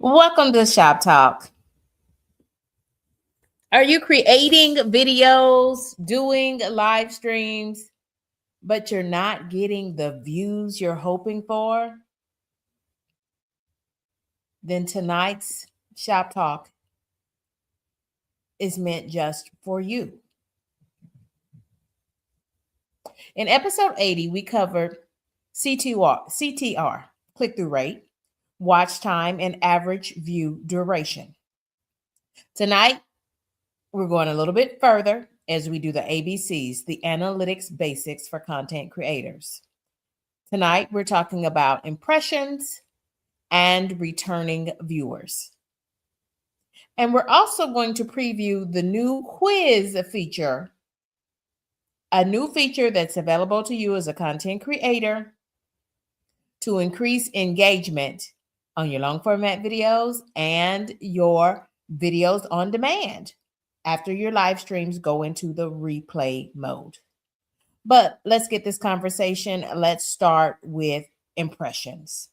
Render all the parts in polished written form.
Welcome to Shop Talk. Are you creating videos, doing live streams, but you're not getting the views you're hoping for? Then tonight's Shop Talk is meant just for you. In episode 80, we covered CTR, click-through rate, watch time, and average view duration. Tonight, we're going a little bit further as we do the ABCs, the analytics basics for content creators. Tonight, we're talking about impressions and returning viewers. And we're also going to preview the new quiz feature, a new feature that's available to you as a content creator to increase engagement on your long format videos and your videos on demand after your live streams go into the replay mode. But let's get this conversation. Let's start with impressions.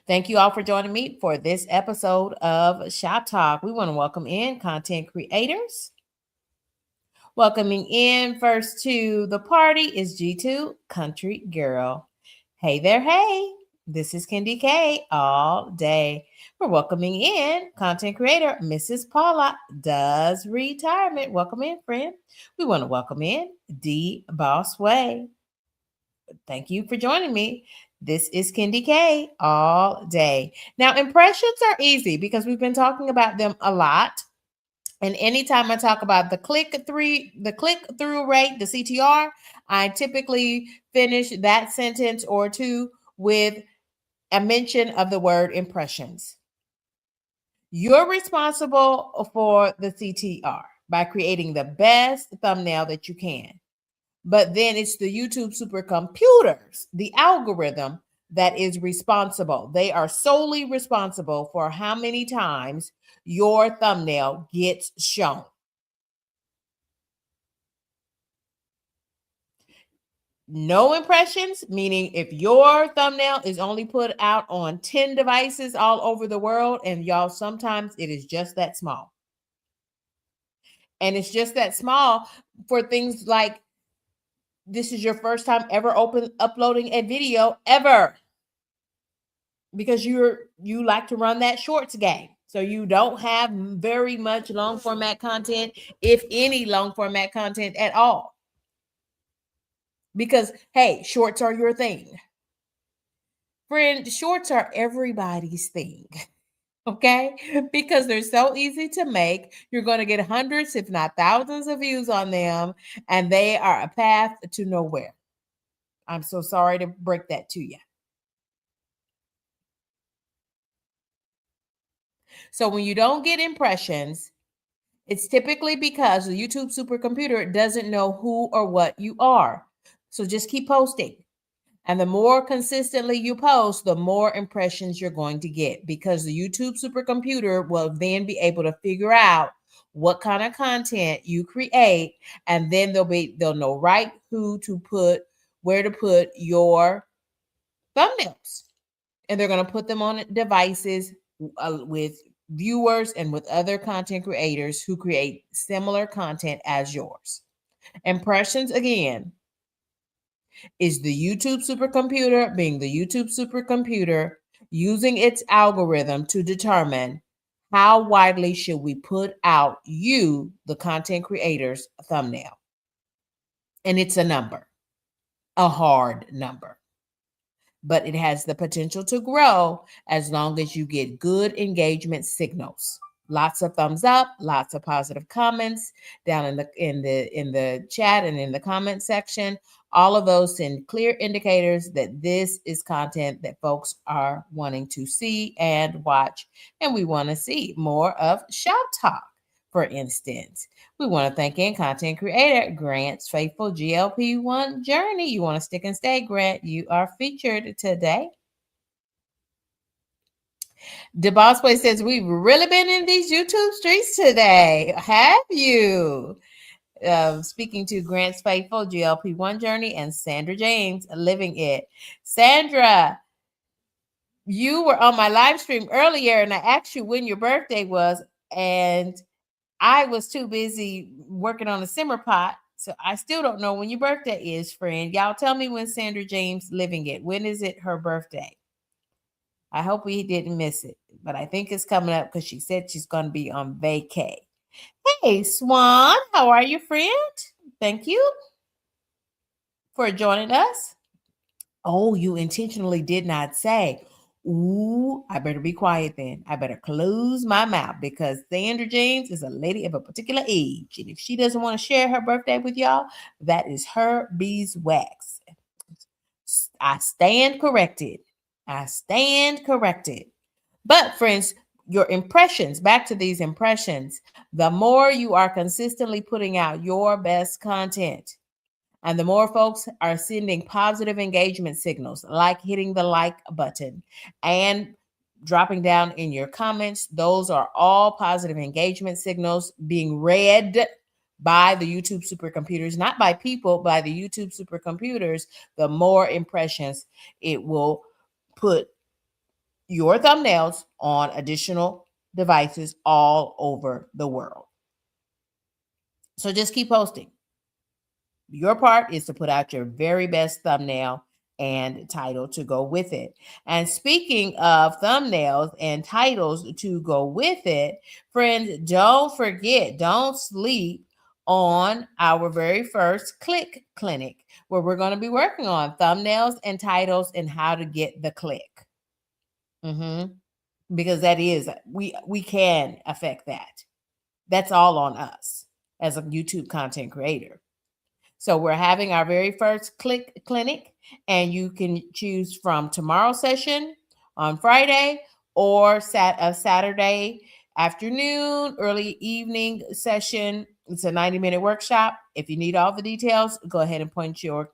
Thank you all for joining me for this episode of Shop Talk. We want to welcome in content creators. Welcoming in first to the party is G2 Country Girl. Hey there, hey. This is KendyK all day. We're welcoming in content creator Mrs. Paula Does Retirement. Welcome in, friend. We want to welcome in D Boss Way. Thank you for joining me. This is KendyK all day. Now, impressions are easy because we've been talking about them a lot. And anytime I talk about the click-through rate, the CTR, I typically finish that sentence or two with a mention of the word impressions. You're responsible for the CTR by creating the best thumbnail that you can. But then it's the YouTube supercomputers, the algorithm, that is responsible. They are solely responsible for how many times your thumbnail gets shown. No impressions, meaning if your thumbnail is only put out on 10 devices all over the world, and y'all, sometimes it is just that small. And it's just that small for things like this is your first time ever uploading a video ever, because you like to run that shorts game. So you don't have very much long format content, if any long format content at all. Because, hey, shorts are your thing. Friend, shorts are everybody's thing. Okay? Because they're so easy to make. You're going to get hundreds, if not thousands of views on them, and they are a path to nowhere. I'm so sorry to break that to you. So when you don't get impressions, it's typically because the YouTube supercomputer doesn't know who or what you are. So just keep posting. And the more consistently you post, the more impressions you're going to get, because the YouTube supercomputer will then be able to figure out what kind of content you create, and then they'll know right where to put your thumbnails. And they're going to put them on devices with viewers and with other content creators who create similar content as yours. Impressions, again, is the YouTube supercomputer being the YouTube supercomputer using its algorithm to determine how widely should we put out you, the content creator's thumbnail. And it's a number, a hard number, but it has the potential to grow as long as you get good engagement signals. Lots of thumbs up, lots of positive comments down in the chat and in the comment section. All of those send clear indicators that this is content that folks are wanting to see and watch. And we want to see more of Shop Talk, for instance. We want to thank in content creator Grant's faithful GLP-1 journey. You want to stick and stay, Grant? You are featured today. The Boss Boy says, we've really been in these YouTube streets today. Have you? Speaking to Grant's faithful GLP-1 journey and Sandra James living it. Sandra, You were on my live stream earlier and I asked you when your birthday was, and I was too busy working on a simmer pot. So I still don't know when your birthday is, friend. Y'all tell me when Sandra James living it. When is it her birthday? I hope we didn't miss it, but I think it's coming up because she said she's going to be on vacay. Hey, Swan, how are you, friend? Thank you for joining us. Oh, you intentionally did not say. Ooh, I better be quiet then. I better close my mouth because Sandra James is a lady of a particular age. And if she doesn't want to share her birthday with y'all, that is her beeswax. I stand corrected. I stand corrected. But, friends, your impressions, back to these impressions, the more you are consistently putting out your best content, and the more folks are sending positive engagement signals, like hitting the like button and dropping down in your comments, those are all positive engagement signals being read by the YouTube supercomputers, not by people, by the YouTube supercomputers. The more impressions it will put your thumbnails on additional devices all over the world. So just keep posting. Your part is to put out your very best thumbnail and title to go with it. And speaking of thumbnails and titles to go with it, friends, don't forget, don't sleep on our very first click clinic, where we're going to be working on thumbnails and titles and how to get the click. Because that is, we can affect that. That's all on us as a YouTube content creator. So we're having our very first click clinic, and you can choose from tomorrow's session on Friday or a Saturday afternoon, early evening session. It's a 90-minute workshop. If you need all the details, go ahead and point your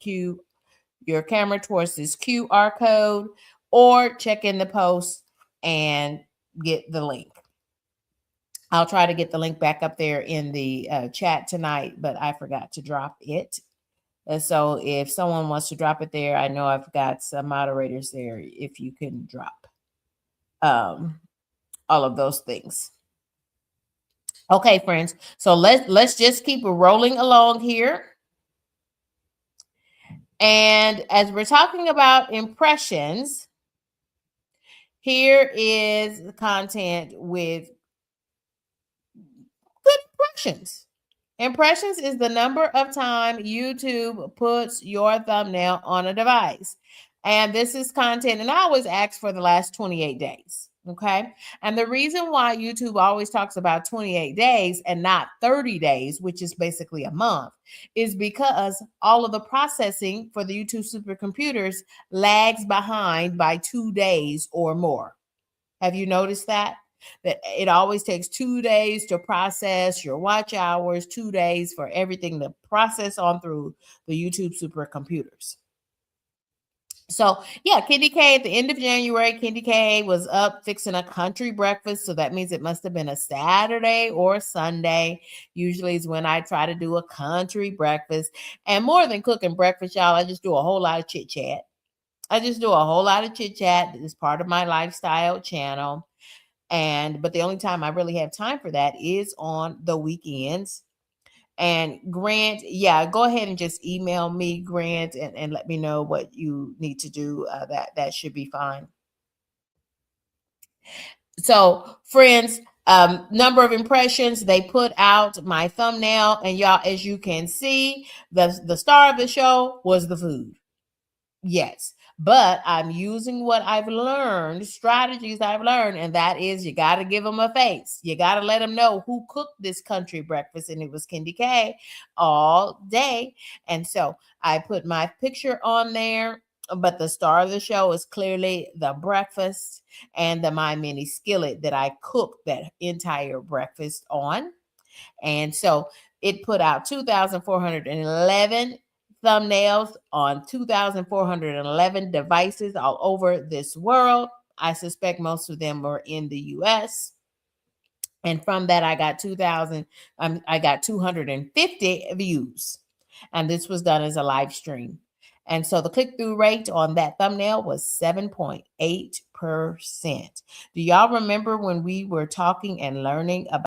camera towards this QR code or check in the post and get the link. I'll try to get the link back up there in the chat tonight, but I forgot to drop it. And so if someone wants to drop it there, I know I've got some moderators there. If you can drop all of those things. Okay, friends. So let's just keep rolling along here. And as we're talking about impressions, here is the content with good impressions. Impressions is the number of time YouTube puts your thumbnail on a device. And this is content, and I always ask for the last 28 days. Okay. And the reason why YouTube always talks about 28 days and not 30 days, which is basically a month, is because all of the processing for the YouTube supercomputers lags behind by 2 days or more. Have you noticed that? That it always takes 2 days to process your watch hours, 2 days for everything to process on through the YouTube supercomputers. So yeah, KendyK at the end of January, KendyK was up fixing a country breakfast. So that means it must have been a Saturday or Sunday. Usually is when I try to do a country breakfast. And more than cooking breakfast, y'all, I just do a whole lot of chit chat. It's part of my lifestyle channel. But the only time I really have time for that is on the weekends. And Grant, yeah, go ahead and just email me, Grant, and let me know what you need to do. That should be fine. So, friends, number of impressions, they put out my thumbnail, and y'all, as you can see, the star of the show was the food. Yes, but I'm using what I've learned, strategies I've learned, and that is you got to give them a face. You got to let them know who cooked this country breakfast, and it was KendyK all day. And so I put my picture on there, but the star of the show is clearly the breakfast and the My Mini skillet that I cooked that entire breakfast on. And so it put out 2,411 thumbnails on 2,411 devices all over this world. I suspect most of them were in the US. And from that, I got 250 views. And this was done as a live stream. And so the click-through rate on that thumbnail was 7.8%. Do y'all remember when we were talking and learning about?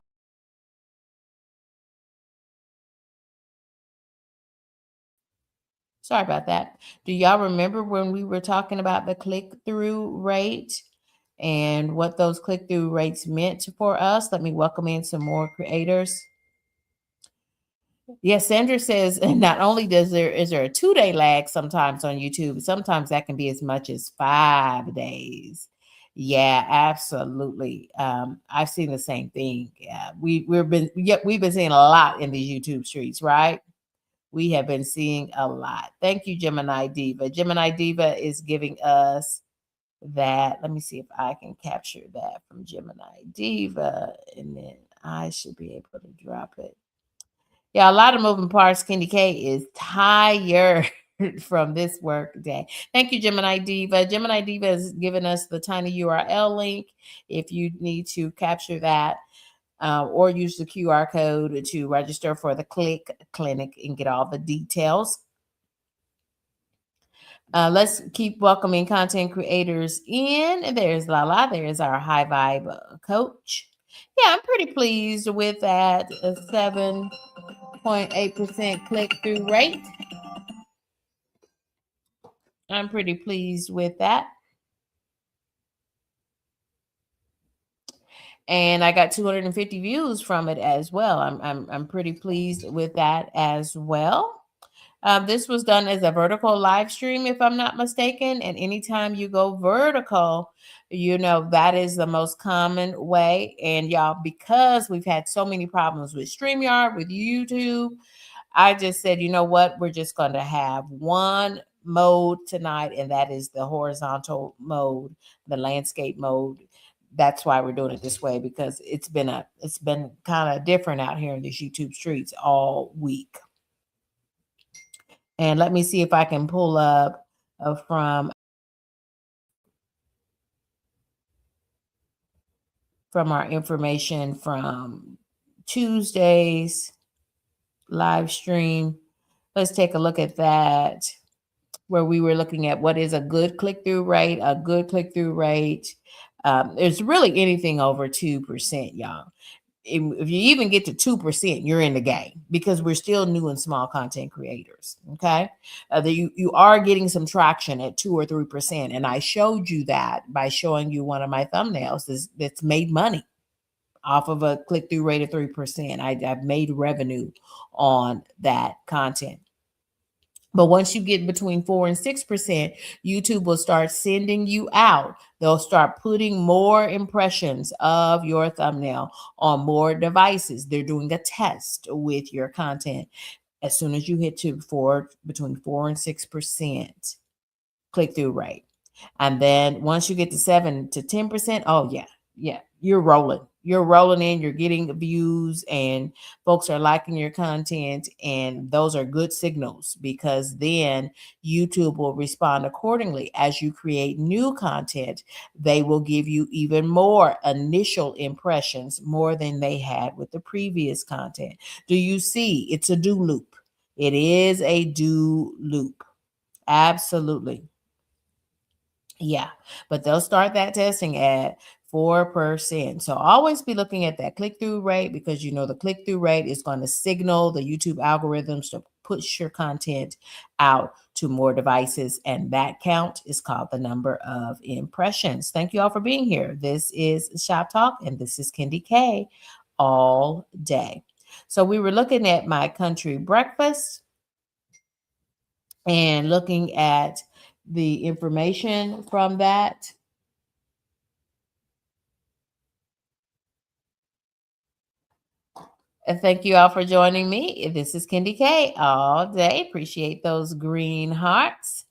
Sorry about that. Do y'all remember when we were talking about the click-through rate and what those click-through rates meant for us? Let me welcome in some more creators. Yes, Sandra says not only is there a 2-day lag sometimes on YouTube, sometimes that can be as much as 5 days. Yeah, absolutely. I've seen the same thing. Yeah, we've been seeing a lot in these YouTube streets, right? We have been seeing a lot. Thank you, Gemini Diva. Gemini Diva is giving us that. Let me see if I can capture that from Gemini Diva, and then I should be able to drop it. Yeah, a lot of moving parts. KendyK is tired from this work day. Thank you, Gemini Diva. Gemini Diva has given us the tiny URL link if you need to capture that. Or use the QR code to register for the Clinic and get all the details. Let's keep welcoming content creators in. There's Lala. There's our high vibe coach. Yeah, I'm pretty pleased with that 7.8% click-through rate. I'm pretty pleased with that. And I got 250 views from it as well. I'm pretty pleased with that as well. This was done as a vertical live stream, if I'm not mistaken. And anytime you go vertical, that is the most common way. And y'all, because we've had so many problems with StreamYard, with YouTube, I just said, you know what? We're just going to have one mode tonight, and that is the horizontal mode, the landscape mode. That's why we're doing it this way, because it's been kind of different out here in these YouTube streets all week. And let me see if I can pull up from our information from Tuesday's live stream. Let's take a look at that, where we were looking at what is a good click-through rate. A good click-through rate, there's really anything over 2%, y'all. If you even get to 2%, you're in the game, because we're still new and small content creators. Okay. You are getting some traction at 2 or 3%. And I showed you that by showing you one of my thumbnails that's made money off of a click-through rate of 3%. I've made revenue on that content. But once you get between 4 and 6%, YouTube will start sending you out. They'll start putting more impressions of your thumbnail on more devices. They're doing a test with your content. As soon as you hit between 4 and 6% click-through rate. And then once you get to 7 to 10%, oh yeah, you're rolling. You're rolling in, you're getting views, and folks are liking your content. And those are good signals, because then YouTube will respond accordingly. As you create new content, they will give you even more initial impressions, more than they had with the previous content. Do you see? It's a do loop. It is a do loop. Absolutely. Yeah, but they'll start that testing at 4%. So always be looking at that click-through rate, because the click-through rate is going to signal the YouTube algorithms to push your content out to more devices. And that count is called the number of impressions. Thank you all for being here. This is ShopTalk, and this is KendyK all day. So we were looking at my country breakfast and looking at the information from that. And thank you all for joining me. This is KendyK all day. Appreciate those green hearts.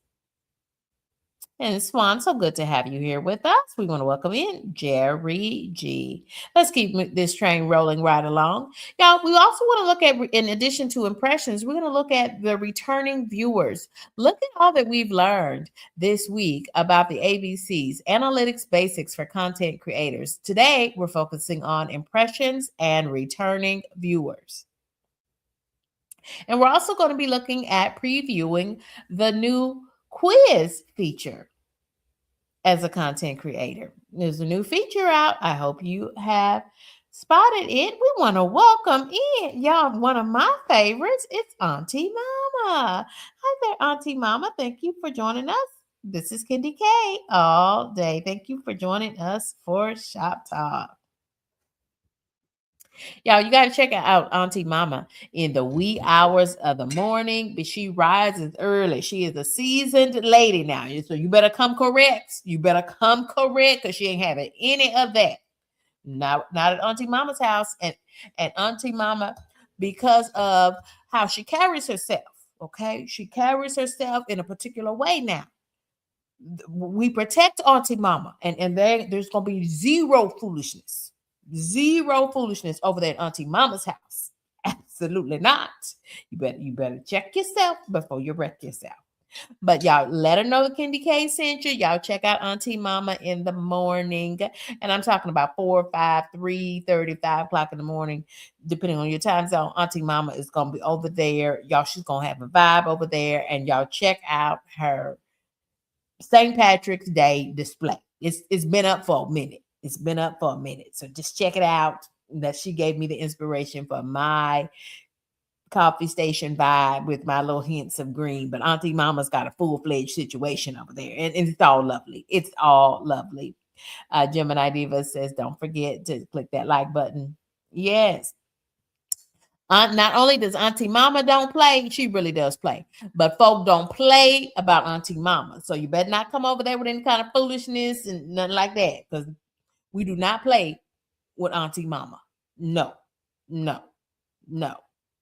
And Swan, so good to have you here with us. We want to welcome in Jerry G. Let's keep this train rolling right along. Y'all, we also want to look at, in addition to impressions, we're going to look at the returning viewers. Look at all that we've learned this week about the ABCs, analytics basics for content creators. Today, we're focusing on impressions and returning viewers. And we're also going to be looking at previewing the new quiz feature. as a content creator. There's a new feature out. I hope you have spotted it. We want to welcome in, y'all, one of my favorites. It's Auntie Mama. Hi there, Auntie Mama. Thank you for joining us. This is KendyK all day. Thank you for joining us for Shop Talk. Y'all, you got to check out Auntie Mama in the wee hours of the morning, but she rises early. She is a seasoned lady now. So you better come correct. You better come correct because she ain't having any of that. Not at Auntie Mama's house. And Auntie Mama, because of how she carries herself, okay? She carries herself in a particular way now. We protect Auntie Mama, and there's going to be zero foolishness over there at Auntie Mama's house. Absolutely not. You better check yourself before you wreck yourself. But y'all let her know that KendyK sent you. Y'all check out Auntie Mama in the morning. And I'm talking about 4, 5, 3:30, 5 o'clock in the morning, depending on your time zone. Auntie Mama is going to be over there. Y'all, she's going to have a vibe over there. And y'all check out her St. Patrick's Day display. It's been up for a minute. It's been up for a minute. So just check it out. That she gave me the inspiration for my coffee station vibe with my little hints of green. But Auntie Mama's got a full-fledged situation over there. And it's all lovely. It's all lovely. Gemini Diva says, don't forget to click that like button. Yes. Not only does Auntie Mama don't play, she really does play. But folk don't play about Auntie Mama. So you better not come over there with any kind of foolishness and nothing like that. Because we do not play with Auntie Mama. No.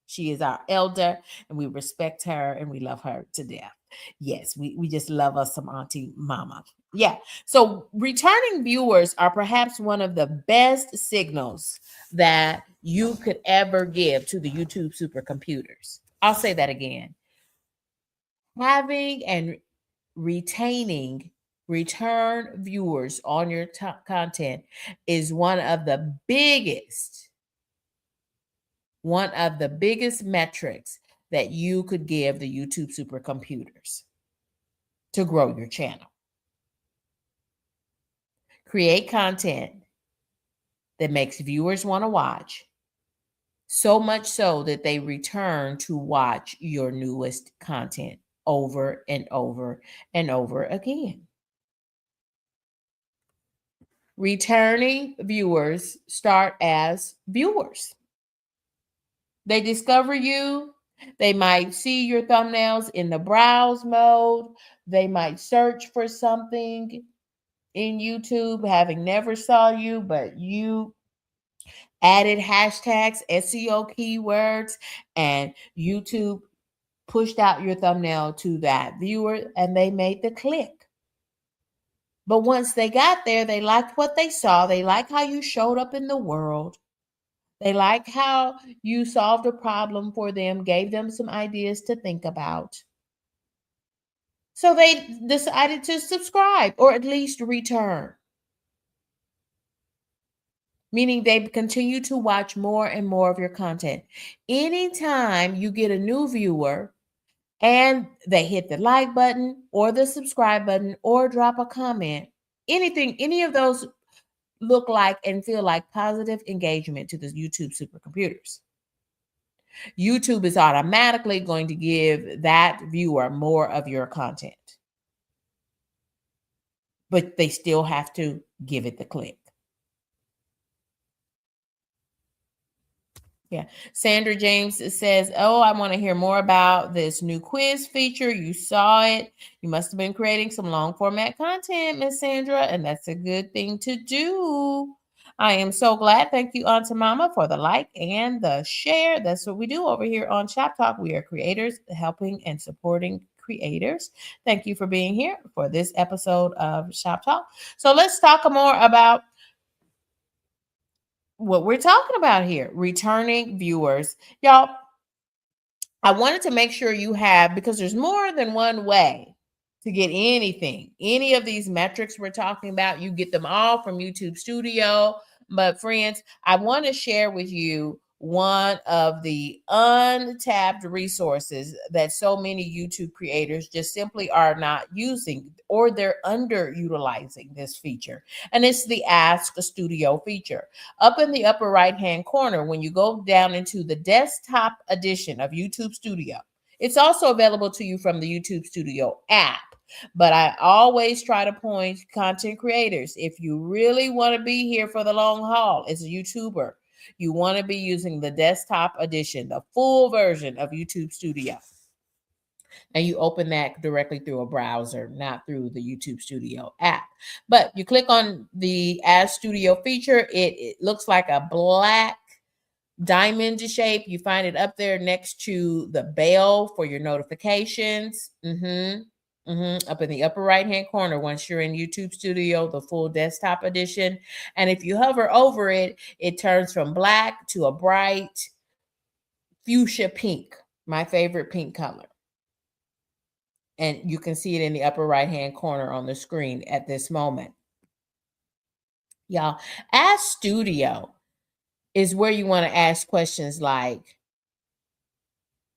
She is our elder, and we respect her, and we love her to death. Yes, we just love us some Auntie Mama. Yeah. So returning viewers are perhaps one of the best signals that you could ever give to the YouTube supercomputers. I'll say that again. Having and retaining return viewers on your content is one of the biggest metrics that you could give the YouTube supercomputers to grow your channel. Create content that makes viewers want to watch, so much so that they return to watch your newest content over and over and over again. Returning viewers start as viewers. They discover you. They might see your thumbnails in the browse mode. They might search for something in YouTube, having never saw you, but you added hashtags, SEO keywords, and YouTube pushed out your thumbnail to that viewer, and they made the click. But once they got there, they liked what they saw. They liked how you showed up in the world. They liked how you solved a problem for them, gave them some ideas to think about. So they decided to subscribe or at least return, meaning they continue to watch more and more of your content. Anytime you get a new viewer and they hit the like button or the subscribe button or drop a comment, any of those look like and feel like positive engagement to the YouTube supercomputers. YouTube is automatically going to give that viewer more of your content. But they still have to give it the click. Yeah. Sandra James says, oh, I want to hear more about this new quiz feature. You saw it. You must have been creating some long format content, Miss Sandra, and that's a good thing to do. I am so glad. Thank you, Auntie Mama, for the like and the share. That's what we do over here on Shop Talk. We are creators helping and supporting creators. Thank you for being here for this episode of Shop Talk. So let's talk more about what we're talking about here, returning viewers. Y'all, I wanted to make sure you have, because there's more than one way to get anything. Any of these metrics we're talking about, you get them all from YouTube Studio. But friends, I want to share with you one of the untapped resources that so many YouTube creators just simply are not using, or they're underutilizing this feature. And it's the Ask a Studio feature. Up in the upper right hand corner, when you go down into the desktop edition of YouTube Studio, it's also available to you from the YouTube Studio app. But I always try to point content creators, if you really want to be here for the long haul as a YouTuber, you want to be using the desktop edition, the full version of YouTube Studio. And you open that directly through a browser, not through the YouTube Studio app. But you click on the Ask Studio feature. It looks like a black diamond shape. You find it up there next to the bell for your notifications. Up in the upper right hand corner, once you're in YouTube Studio, the full desktop edition. And if you hover over it, it turns from black to a bright fuchsia pink, my favorite pink color. And you can see it in the upper right hand corner on the screen at this moment. Y'all, Ask Studio is where you want to ask questions like,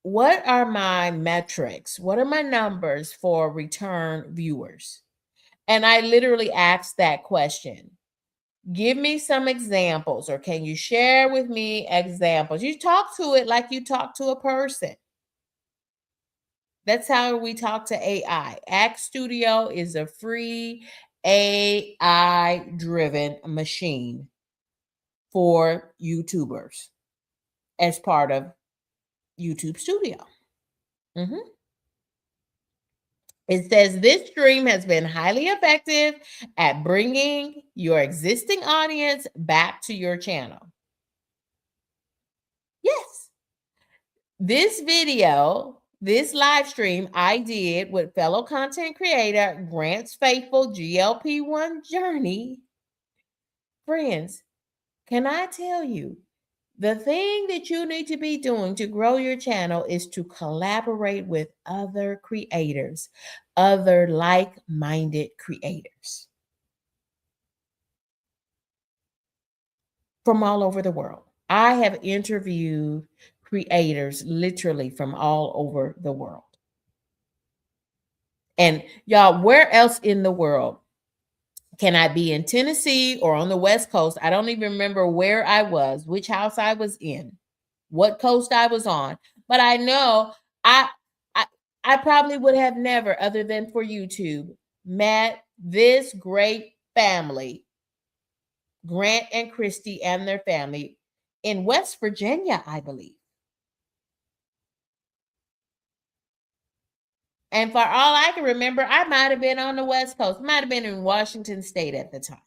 what are my metrics? What are my numbers for return viewers? And I literally asked that question. Give me some examples, or can you share with me examples? You talk to it like you talk to a person. That's how we talk to AI. Ask Studio is a free AI-driven machine for YouTubers as part of YouTube Studio. It says this stream has been highly effective at bringing your existing audience back to your channel. Yes. This video, this live stream I did with fellow content creator Grant's Faithful GLP-1 Journey. Friends, can I tell you, the thing that you need to be doing to grow your channel is to collaborate with other creators, other like-minded creators from all over the world. I have interviewed creators literally from all over the world. And y'all, where else in the world can I be? In Tennessee or on the West Coast? I don't even remember where I was, which house I was in, what coast I was on. But I know I probably would have never, other than for YouTube, met this great family, Grant and Christy and their family, in West Virginia, I believe. And for all I can remember, I might have been on the West Coast, might have been in Washington State at the time.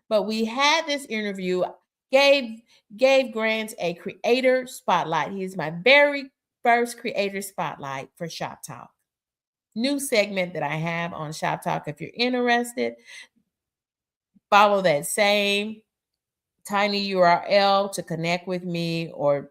But we had this interview, gave Grant a creator spotlight. He's my very first creator spotlight for ShopTalk. New segment that I have on ShopTalk. If you're interested, follow that same tiny URL to connect with me, or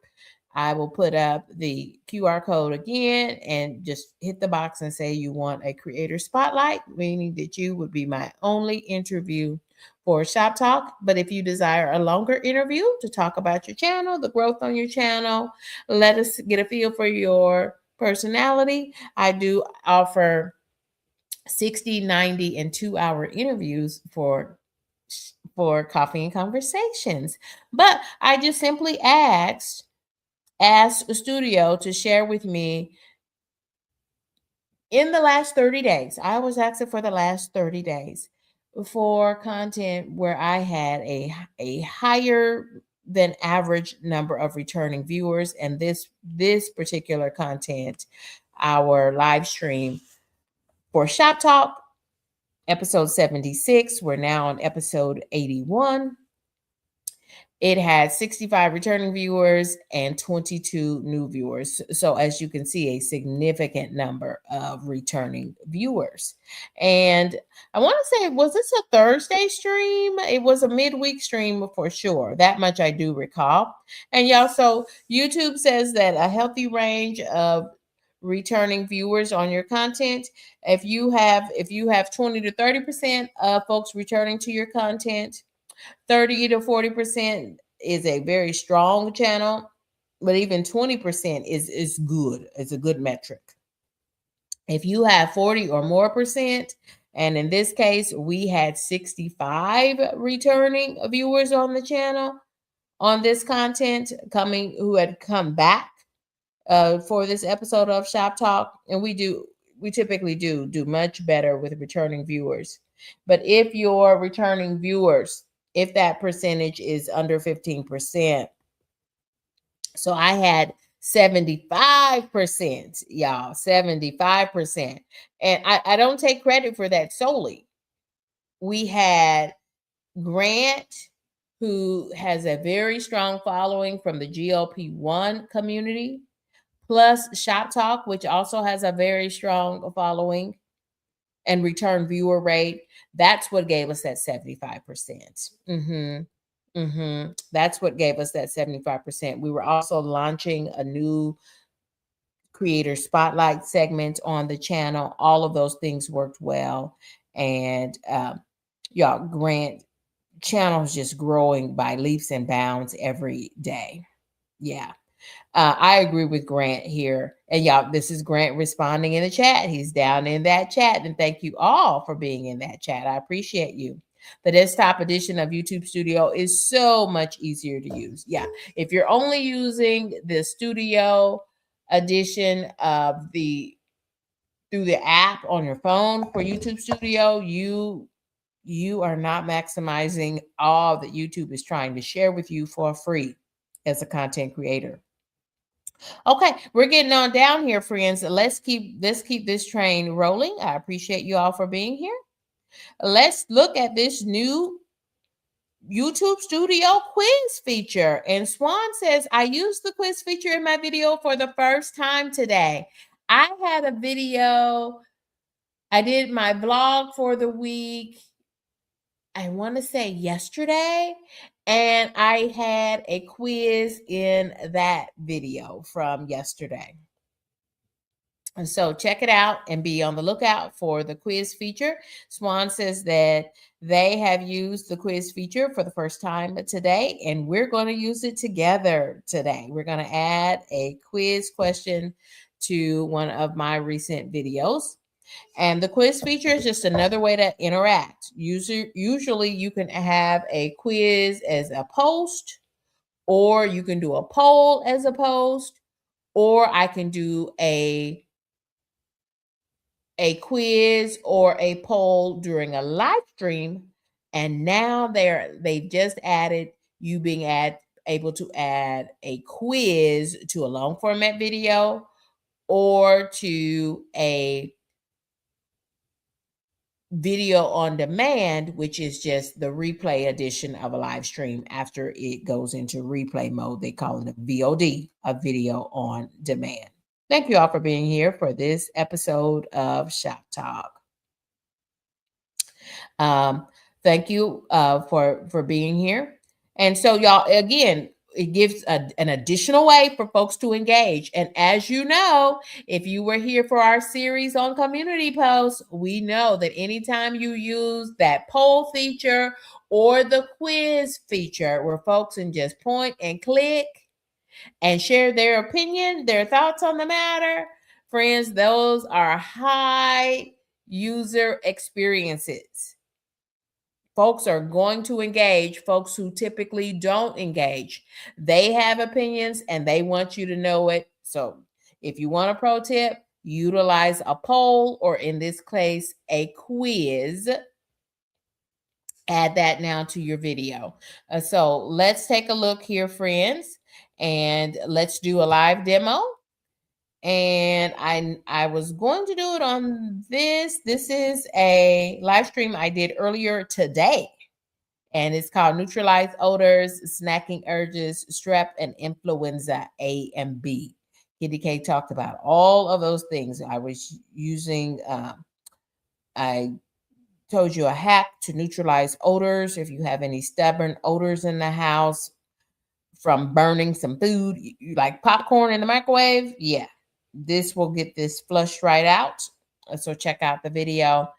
I will put up the QR code again and just hit the box and say you want a creator spotlight, meaning that you would be my only interview for Shop Talk. But if you desire a longer interview to talk about your channel, the growth on your channel, let us get a feel for your personality, I do offer 60, 90, and 2-hour interviews for coffee and conversations. But I just simply asked the studio to share with me in the last 30 days. I was asking for the last 30 days for content where I had a higher than average number of returning viewers. And this particular content, our live stream for Shop Talk, episode 76, we're now on episode 81. It had 65 returning viewers and 22 new viewers. So as you can see, a significant number of returning viewers. And I want to say, was this a Thursday stream? It was a midweek stream for sure. That much I do recall. And y'all, so YouTube says that a healthy range of returning viewers on your content, if you have 20 to 30% of folks returning to your content, 30 to 40% is a very strong channel, but even 20% is good. It's a good metric. If you have 40 or more percent, and in this case, we had 65 returning viewers on the channel on this content who had come back for this episode of Shop Talk. And we typically do much better with returning viewers. But if your returning viewers, if that percentage is under 15%, so I had 75%, y'all, 75%. And I don't take credit for that solely. We had Grant, who has a very strong following from the GLP-1 community, plus ShopTalk, which also has a very strong following and return viewer rate. That's what gave us that 75%. That's what gave us that 75%. We were also launching a new creator spotlight segment on the channel. All of those things worked well. And y'all, Grant channel is just growing by leaps and bounds every day. Yeah. I agree with Grant here. And y'all, this is Grant responding in the chat. He's down in that chat. And thank you all for being in that chat. I appreciate you. The desktop edition of YouTube Studio is so much easier to use. Yeah. If you're only using the Studio edition of through the app on your phone for YouTube Studio, you are not maximizing all that YouTube is trying to share with you for free as a content creator. Okay, we're getting on down here, friends. Let's keep this train rolling. I appreciate you all for being here. Let's look at this new YouTube Studio quiz feature. And Swan says, I used the quiz feature in my video for the first time today. I had a video. I did my vlog for the week, I want to say yesterday, and I had a quiz in that video from yesterday. And so check it out and be on the lookout for the quiz feature. Swan says that they have used the quiz feature for the first time today, and we're going to use it together today. We're going to add a quiz question to one of my recent videos. And the quiz feature is just another way to interact. Usually you can have a quiz as a post, or you can do a poll as a post, or I can do a quiz or a poll during a live stream. And now they've just added you being able to add a quiz to a long format video or to a video on demand, which is just the replay edition of a live stream after it goes into replay mode. They call it a VOD, a video on demand. Thank you all for being here for this episode of Shop Talk. Thank you for being here. And so y'all, again, it gives an additional way for folks to engage. And as you know, if you were here for our series on community posts, we know that anytime you use that poll feature or the quiz feature where folks can just point and click and share their opinion, their thoughts on the matter, friends, those are high user experiences. Folks are going to engage. Folks who typically don't engage, they have opinions and they want you to know it. So if you want a pro tip, utilize a poll, or in this case, a quiz. Add that now to your video. So let's take a look here, friends, and let's do a live demo. And I was going to do it on this. This is a live stream I did earlier today. And it's called Neutralize Odors, Snacking Urges, Strep, and Influenza A and B. KendyK talked about all of those things. I was using, I told you a hack to neutralize odors. If you have any stubborn odors in the house from burning some food, you like popcorn in the microwave, yeah, this will get this flushed right out. So check out the video.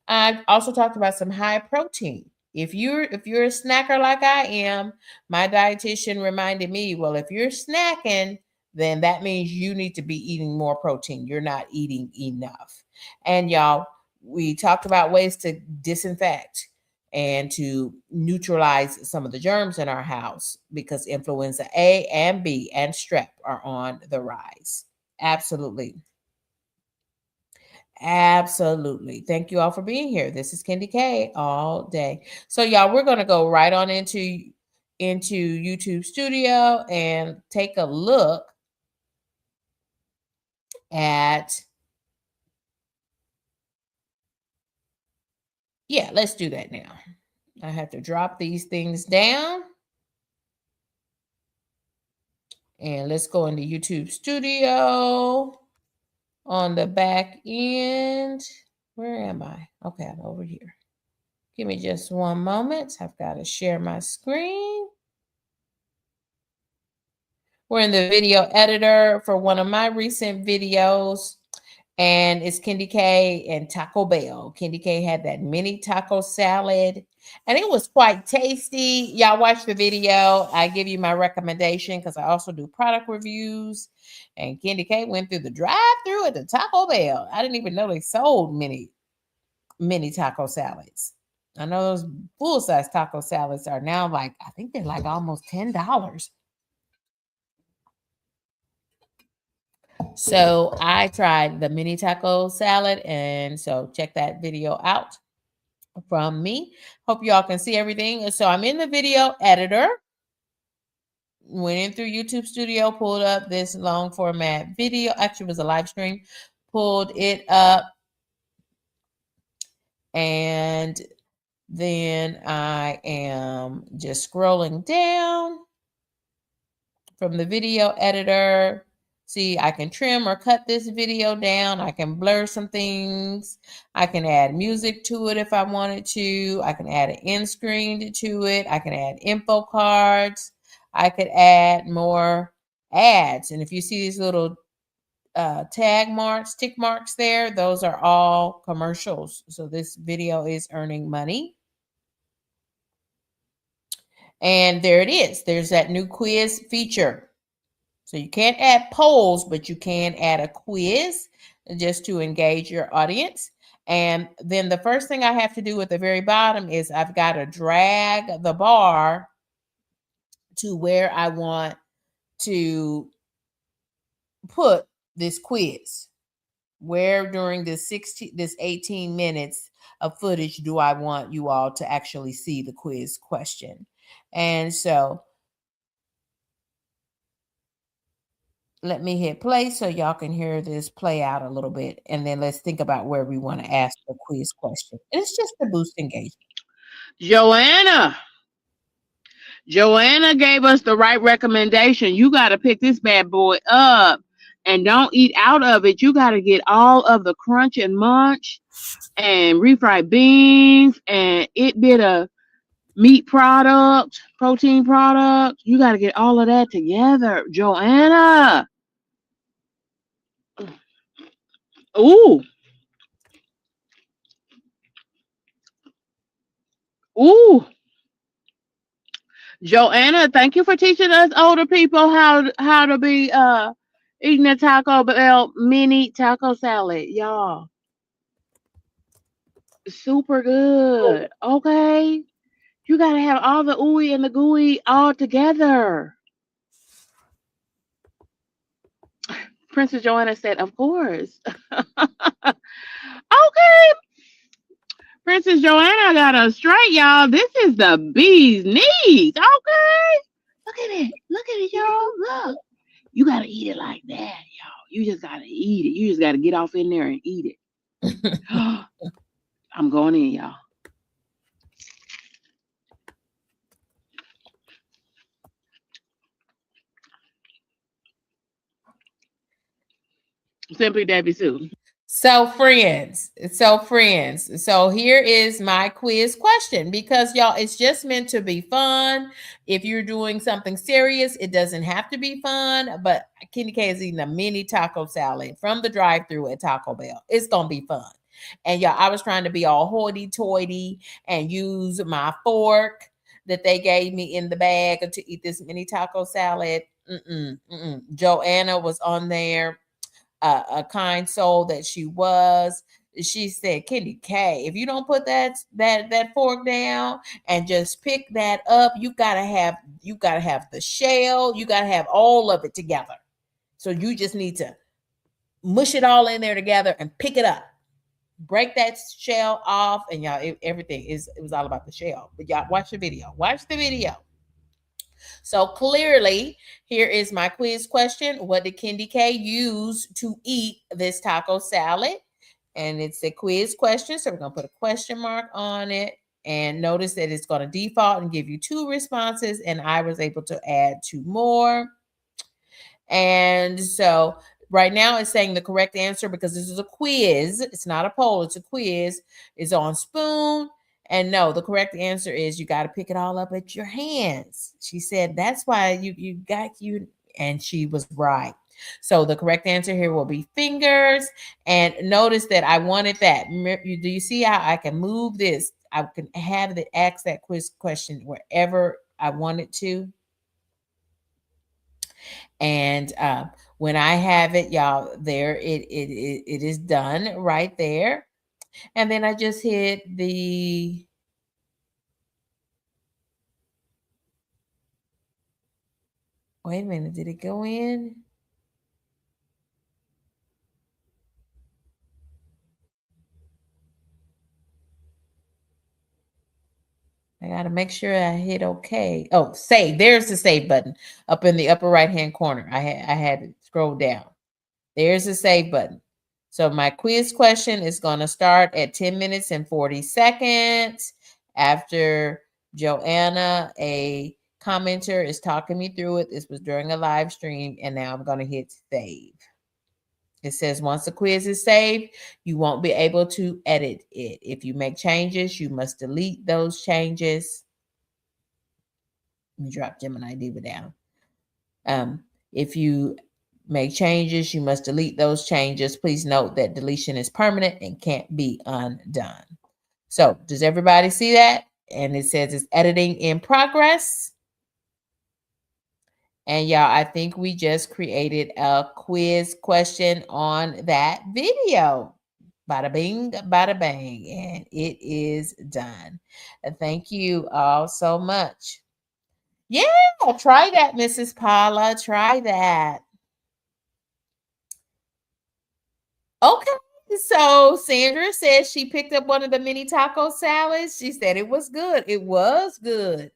I also talked about some high protein If you're a snacker like I am, my dietitian reminded me, well, if you're snacking, then that means you need to be eating more protein. You're not eating enough. And y'all, we talked about ways to disinfect and to neutralize some of the germs in our house because influenza A and B and strep are on the rise. Absolutely. Absolutely. Thank you all for being here. This is KendyK all day. So y'all, we're going to go right on into YouTube Studio and take a look at, yeah, let's do that now. I have to drop these things down. And let's go into YouTube Studio on the back end. Where am I? Okay, I'm over here. Give me just one moment. I've got to share my screen. We're in the video editor for one of my recent videos, and it's KendyK and Taco Bell. KendyK had that mini taco salad, and it was quite tasty. Y'all watch the video. I give you my recommendation because I also do product reviews, and KendyK went through the drive-through at the Taco Bell. I didn't even know they sold mini taco salads. I know those full-size taco salads are now like, I think they're like almost $10. So I tried the mini taco salad, and so check that video out from me. Hope y'all can see everything. So I'm in the video editor. Went in through YouTube Studio, pulled up this long format video. Actually, it was a live stream. Pulled it up, and then I am just scrolling down from the video editor. See, I can trim or cut this video down. I can blur some things. I can add music to it if I wanted to. I can add an end screen to it. I can add info cards. I could add more ads. And if you see these little tag marks, tick marks there, those are all commercials. So this video is earning money. And there it is. There's that new quiz feature. So you can't add polls, but you can add a quiz just to engage your audience. And then the first thing I have to do at the very bottom is I've got to drag the bar to where I want to put this quiz. Where during this 18 minutes of footage do I want you all to actually see the quiz question? And so let me hit play so y'all can hear this play out a little bit. And then let's think about where we want to ask the quiz question. And it's just to boost engagement. Joanna gave us the right recommendation. You got to pick this bad boy up and don't eat out of it. You got to get all of the crunch and munch and refried beans and it bit of meat product, protein product. You got to get all of that together, Joanna. Ooh. Ooh. Joanna, thank you for teaching us older people how to be eating a Taco Bell mini taco salad, y'all. Super good. Okay. You gotta have all the ooey and the gooey all together. Princess Joanna said, of course. Okay. Princess Joanna got us straight, y'all. This is the bee's knees. Okay. Look at it. Look at it, y'all. Look. You gotta eat it like that, y'all. You just gotta eat it. You just gotta get off in there and eat it. I'm going in, y'all. Simply Debbie Sue. So friends, so here is my quiz question because y'all, it's just meant to be fun. If you're doing something serious, it doesn't have to be fun, but KendyK is eating a mini taco salad from the drive-thru at Taco Bell. It's going to be fun. And y'all, I was trying to be all hoity-toity and use my fork that they gave me in the bag to eat this mini taco salad. Joanna was on there, a kind soul that she was. She said, KendyK, if you don't put that fork down and just pick that up, you gotta have the shell, you gotta have all of it together. So you just need to mush it all in there together and pick it up. Break that shell off, and y'all, it was all about the shell. But y'all, watch the video. Watch the video. So clearly, here is my quiz question. What did KendyK use to eat this taco salad? And it's a quiz question, so we're going to put a question mark on it. And notice that it's going to default and give you 2 responses, and I was able to add 2 more. And so right now it's saying the correct answer, because this is a quiz. It's not a poll, it's a quiz. It's on spoon. And no, the correct answer is you got to pick it all up at your hands. She said that's why you got you, and she was right. So the correct answer here will be fingers. And notice that I wanted that. Do you see how I can move this? I can have it ask that quiz question wherever I wanted to. And when I have it, y'all, there it is done right there. And then I just hit the wait a minute, did it go in? I got to make sure I hit okay. Oh, save. There's the save button up in the upper right hand corner. I had to scroll down. There's the save button. So my quiz question is going to start at 10 minutes and 40 seconds after Joanna, a commenter, is talking me through it. This was during a live stream, and now I'm going to hit save. It says once the quiz is saved, you won't be able to edit it. If you make changes, you must delete those changes. Let me drop Gemini Diva down. If you make changes, you must delete those changes. Please note that deletion is permanent and can't be undone. So does everybody see that? And it says it's editing in progress. And y'all, I think we just created a quiz question on that video. Bada bing, bada bang. And it is done. And thank you all so much. Yeah, try that, Mrs. Paula. Try that. Okay. So Sandra says she picked up one of the mini taco salads. She said it was good. It was good.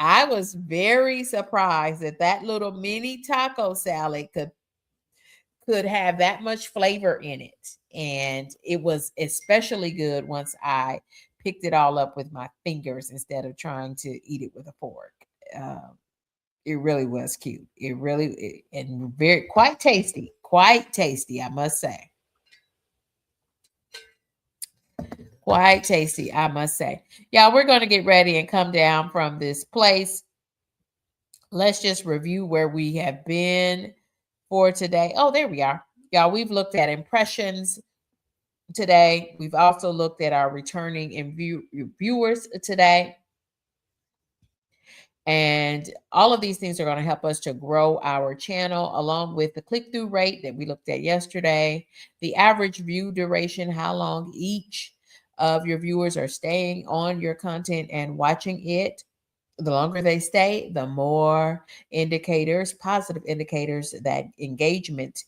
I was very surprised that that little mini taco salad could have that much flavor in it. And it was especially good once I picked it all up with my fingers instead of trying to eat it with a fork. It really was cute. And very quite tasty, I must say. Quite tasty, I must say. Y'all, we're going to get ready and come down from this place. Let's just review where we have been for today. Oh, there we are. Y'all, we've looked at impressions today. We've also looked at our returning and viewers today. And all of these things are going to help us to grow our channel, along with the click-through rate that we looked at yesterday, the average view duration, how long each of your viewers are staying on your content and watching it. The longer they stay, the more indicators, positive indicators, that engagement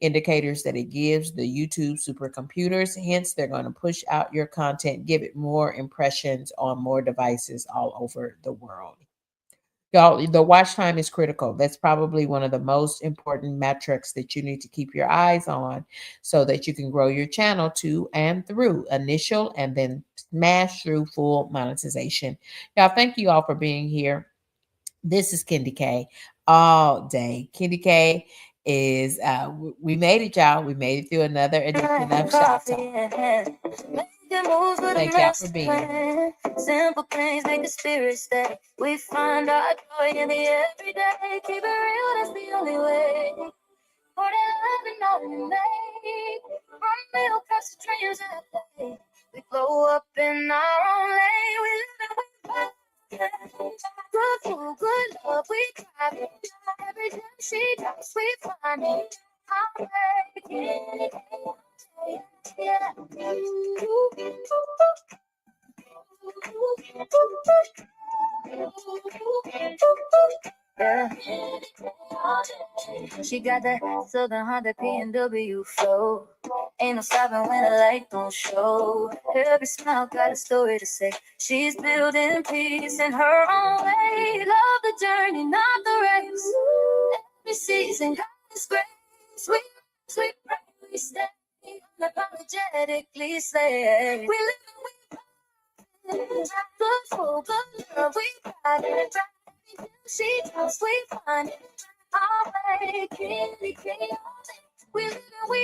indicators that it gives the YouTube supercomputers. Hence, they're going to push out your content, give it more impressions on more devices all over the world. Y'all, the watch time is critical. That's probably one of the most important metrics that you need to keep your eyes on so that you can grow your channel to and through initial and then smash through full monetization. Y'all, thank you all for being here. This is KendyK all day. KendyK is, we made it, y'all. We made it through another edition of ShopTalk. Thank y'all for being here. Simple things make the spirit stay. We find our joy in the everyday. Keep it real, that's the only way. For the love and all we make. From middle class to dreams that day. We glow up in our own lane. We live and we fight. Good food, good love, we cry. Every time she drops, we find it. I'm making yeah. Yeah. She got that Southern Honda P&W flow. Ain't no stopping when the light don't show. Every smile got a story to say. She's building peace in her own way. Love the journey, not the race. Every season got its grace. Sweet, sweet, we stay unapologetically slay. We live and we good food, good love, we got it. She tells we find it. Our way, KendyK. We live and we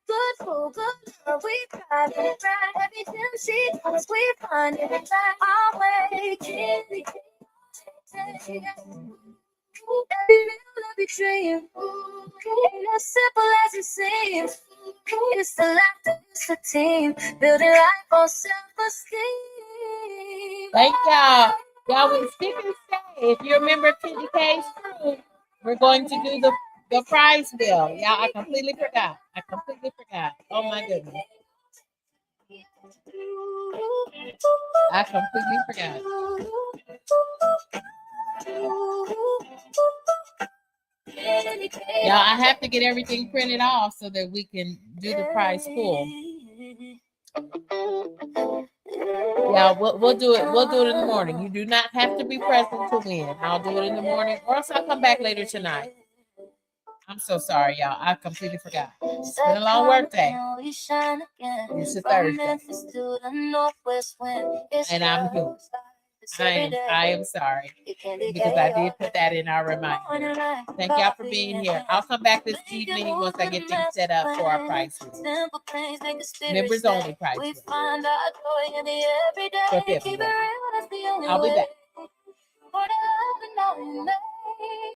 good food, good love, we got it. Every time she tells we find it. Our way, KendyK. Every meal, every dream, ain't as simple as it seems. It's the laughter, it's the team, building life on self-esteem. Thank y'all. Y'all, we stick and stay. If you're a member of KendyK's crew, we're going to do the prize bill. Y'all, I completely forgot. Oh my goodness. I completely forgot. Y'all, I have to get everything printed off so that we can do the prize pool. Yeah, we'll do it. We'll do it in the morning. You do not have to be present to win. I'll do it in the morning, or else I'll come back later tonight. I'm so sorry, y'all. I completely forgot. It's been a long work day. It's a Thursday, and I'm here. I am sorry because I did put that in our reminder. Thank y'all for being here. I'll come back this evening once I get things set up for our prices. Members only prices. For February. I'll be back.